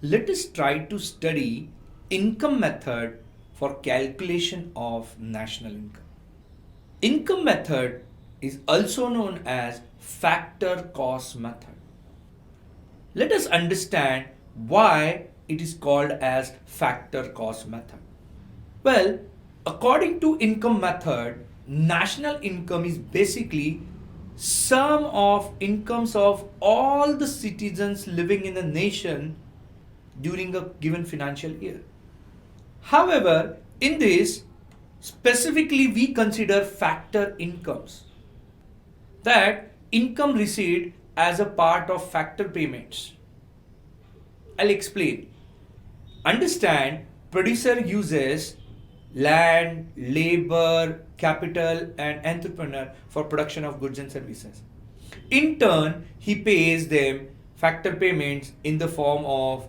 Let us try to study income method for calculation of national income. Income method is also known as factor cost method. Let us understand why it is called as factor cost method. Well, according to income method, national income is basically sum of incomes of all the citizens living in a nation during a given financial year. However, in this, specifically we consider factor incomes, that income received as a part of factor payments. I'll explain. Understand, producer uses land, labor, capital, and entrepreneur for production of goods and services. In turn, he pays them factor payments in the form of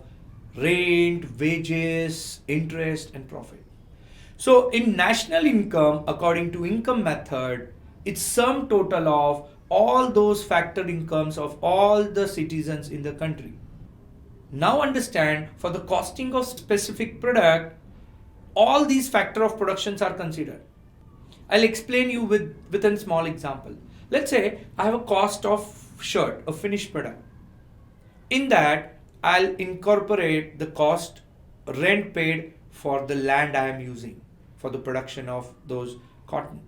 rent, wages, interest, and profit. So, in national income, according to income method, it's sum total of all those factor incomes of all the citizens in the country. Now understand, for the costing of specific product, all these factor of productions are considered. I'll explain you with a small example. Let's say I have a cost of shirt, a finished product. In that, I'll incorporate the cost rent paid for the land I am using for the production of those cotton.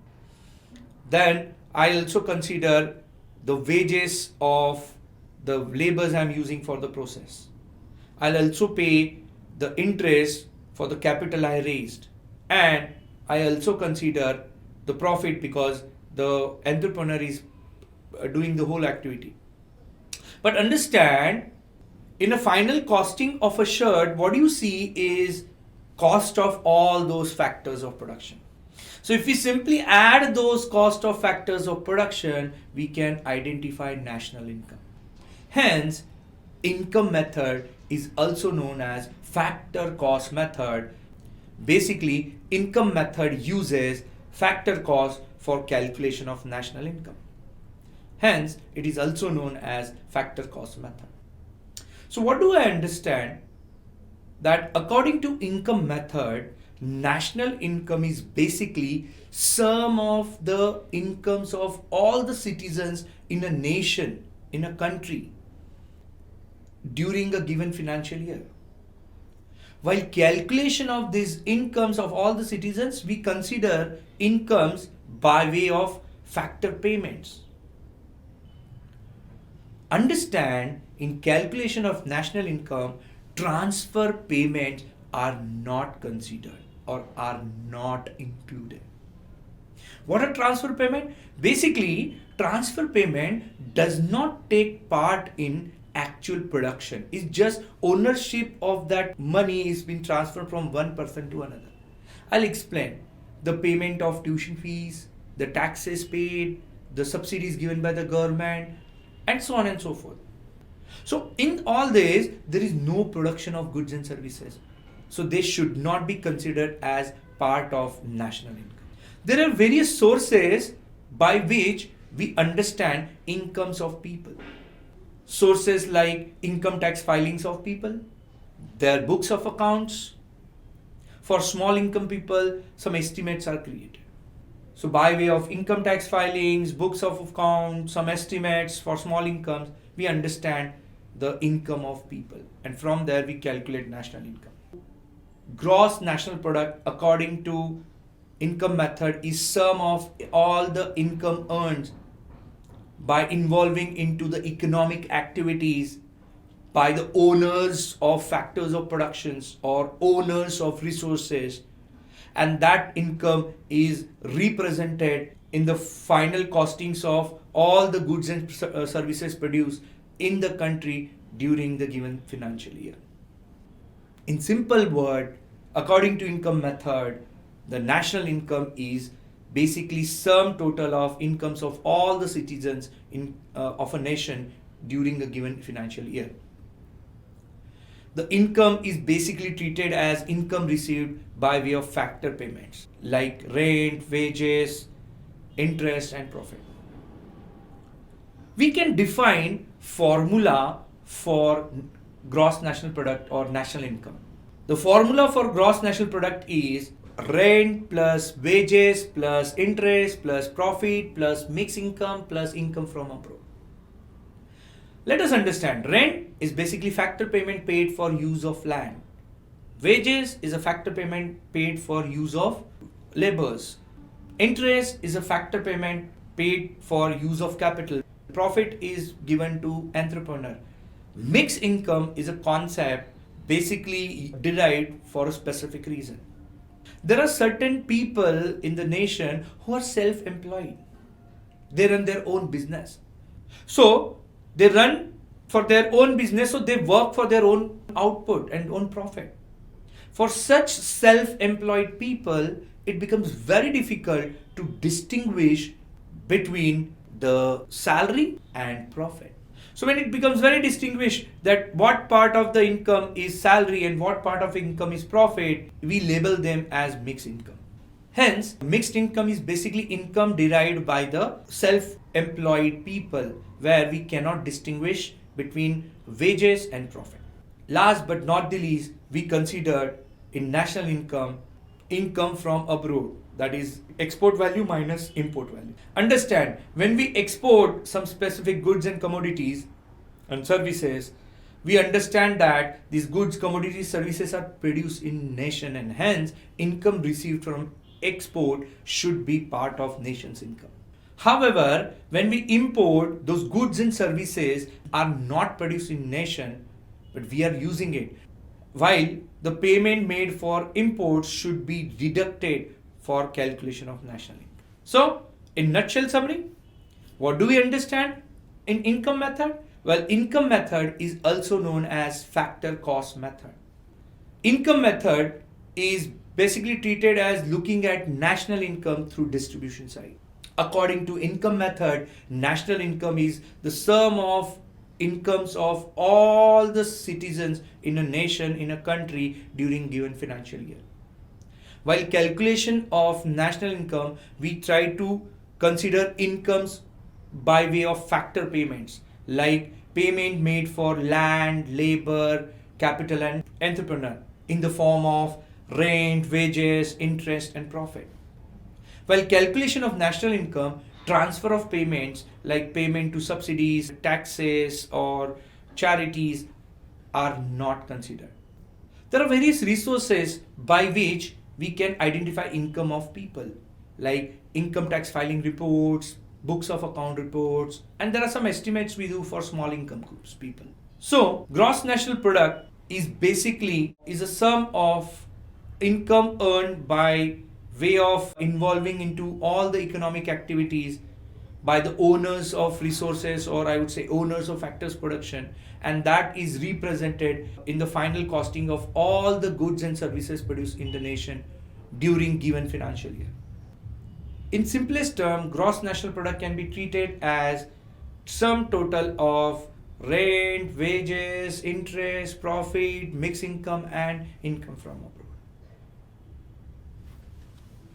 Then I also consider the wages of the labors I'm using for the process. I'll also pay the interest for the capital I raised, and I also consider the profit because the entrepreneur is doing the whole activity. But understand, in a final costing of a shirt, what you see is cost of all those factors of production. So if we simply add those cost of factors of production, we can identify national income. Hence, income method is also known as factor cost method. Basically, income method uses factor cost for calculation of national income. Hence, it is also known as factor cost method. So what do I understand? That according to income method, national income is basically sum of the incomes of all the citizens in a nation, in a country, during a given financial year. While calculation of these incomes of all the citizens, we consider incomes by way of factor payments. Understand, in calculation of national income, transfer payments are not considered or are not included. What are transfer payment? Basically, transfer payment does not take part in actual production. It's just ownership of that money is being transferred from one person to another. I'll explain. The payment of tuition fees, the taxes paid, the subsidies given by the government, and so on and so forth. So in all this, there is no production of goods and services. So they should not be considered as part of national income. There are various sources by which we understand incomes of people. Sources like income tax filings of people, their books of accounts. For small income people, some estimates are created. So by way of income tax filings, books of accounts, some estimates for small incomes, we understand the income of people, and from there we calculate national income. Gross national product according to income method is sum of all the income earned by involving into the economic activities by the owners of factors of productions or owners of resources, and that income is represented in the final costings of all the goods and services produced in the country during the given financial year. In simple word, according to income method, the national income is basically sum total of incomes of all the citizens of a nation during a given financial year. The income is basically treated as income received by way of factor payments like rent, wages, interest, and profit. We can define formula for gross national product or national income. The formula for gross national product is rent plus wages plus interest plus profit plus mixed income plus income from abroad. Let us understand, rent is basically factor payment paid for use of land. Wages is a factor payment paid for use of labors. Interest is a factor payment paid for use of capital. Profit is given to entrepreneur. Mixed income is a concept basically derived for a specific reason. There are certain people in the nation who are self-employed. They run their own business. So they run for their own business, so they work for their own output and own profit. For such self-employed people, it becomes very difficult to distinguish between the salary and profit. So when it becomes very distinguished that what part of the income is salary and what part of income is profit, we label them as mixed income. Hence, mixed income is basically income derived by the self-employed people where we cannot distinguish between wages and profit. Last but not the least, we considered in national income, income from abroad, that is export value minus import value. Understand, when we export some specific goods and commodities and services, we understand that these goods, commodities, services are produced in nation and hence income received from export should be part of nation's income. However, when we import, those goods and services are not produced in nation, but we are using it. While the payment made for imports should be deducted for calculation of national income. So, in nutshell summary, what do we understand in income method? Well, income method is also known as factor cost method. Income method is basically treated as looking at national income through distribution side. According to income method, national income is the sum of incomes of all the citizens in a nation, in a country during given financial year. While calculation of national income, we try to consider incomes by way of factor payments like payment made for land, labor, capital and entrepreneur in the form of rent, wages, interest and profit. While calculation of national income, transfer of payments like payment to subsidies, taxes or charities are not considered. There are various resources by which we can identify income of people like income tax filing reports, books of account reports, and there are some estimates we do for small income groups people. So gross national product is basically a sum of income earned by way of involving into all the economic activities by the owners of resources, or I would say owners of factors production, and that is represented in the final costing of all the goods and services produced in the nation during given financial year. In simplest term, gross national product can be treated as sum total of rent, wages, interest, profit, mixed income and income from abroad.